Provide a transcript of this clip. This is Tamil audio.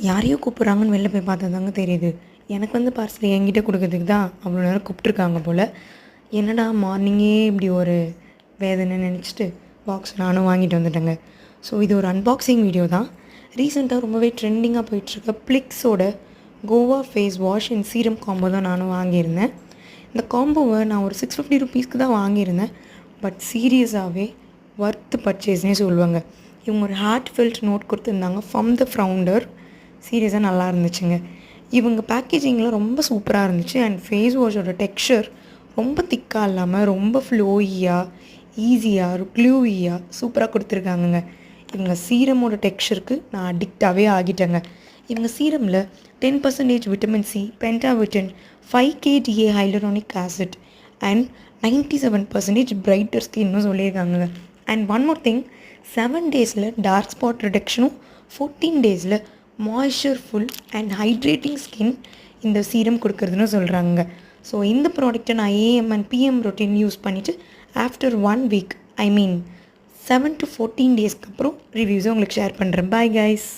யாரையோ கூப்பிட்றாங்கன்னு வெளில போய் பார்த்தா தாங்க தெரியுது. எனக்கு வந்து பார்சல் என்கிட்ட கொடுக்கறதுக்கு தான் அவ்வளோ நேரம் கூப்பிட்ருக்காங்க போல். என்னடா மார்னிங்கே இப்படி ஒரு வேதனைன்னு நினச்சிட்டு பாக்ஸ் நானும் வாங்கிட்டு வந்துட்டேங்க. ஸோ இது ஒரு அன்பாக்சிங் வீடியோ தான். ரீசெண்டாக ரொம்பவே ட்ரெண்டிங்காக போயிட்டுருக்க ப்ளிக்ஸோட guava face wash and serum combo தான் நானும் வாங்கியிருந்தேன். இந்த காம்போவை நான் ஒரு 650 ருபீஸ்க்கு தான் வாங்கியிருந்தேன். பட் சீரியஸாகவே ஒர்த்து பர்ச்சேஸ்னே சொல்லுவாங்க. இவங்க ஒரு ஹார்ட் ஃபெல்ட் நோட் கொடுத்துருந்தாங்க ஃப்ரம் த ஃபவுண்டர். சீரியஸாக நல்லா இருந்துச்சுங்க. இவங்க பேக்கேஜிங்கில் ரொம்ப சூப்பராக இருந்துச்சு. அண்ட் ஃபேஸ் வாஷோட டெக்ஸ்சர் ரொம்ப திக்காக இல்லாமல் ரொம்ப ஃப்ளோயியாக ஈஸியாக க்ளூவியாக சூப்பராக கொடுத்துருக்காங்கங்க. இவங்க சீரமோட டெக்ஸ்சருக்கு நான் அடிக்டாகவே ஆகிட்டேங்க. இவங்க சீரமில் 10% vitamin C, pentavitin, 5 kDa hyaluronic acid and 97% brighter ஸ்கின்னு சொல்லியிருக்காங்க. அண்ட் ஒன் மோர் திங், 7 டேஸில் டார்க் ஸ்பாட் ரிடக்ஷனும் 14 டேஸில் மாய்ஸ்சர்ஃபுல் அண்ட் ஹைட்ரேட்டிங் ஸ்கின் இந்த சீரம் கொடுக்குறதுன்னு சொல்கிறாங்க. ஸோ இந்த ப்ராடக்ட்டை நான் AM and PM routine use பண்ணிவிட்டு ஆஃப்டர் 1 வீக் 7 to 14 டேஸ்க்கு அப்புறம் ரிவ்யூஸை உங்களுக்கு ஷேர் பண்ணுறேன். Bye guys.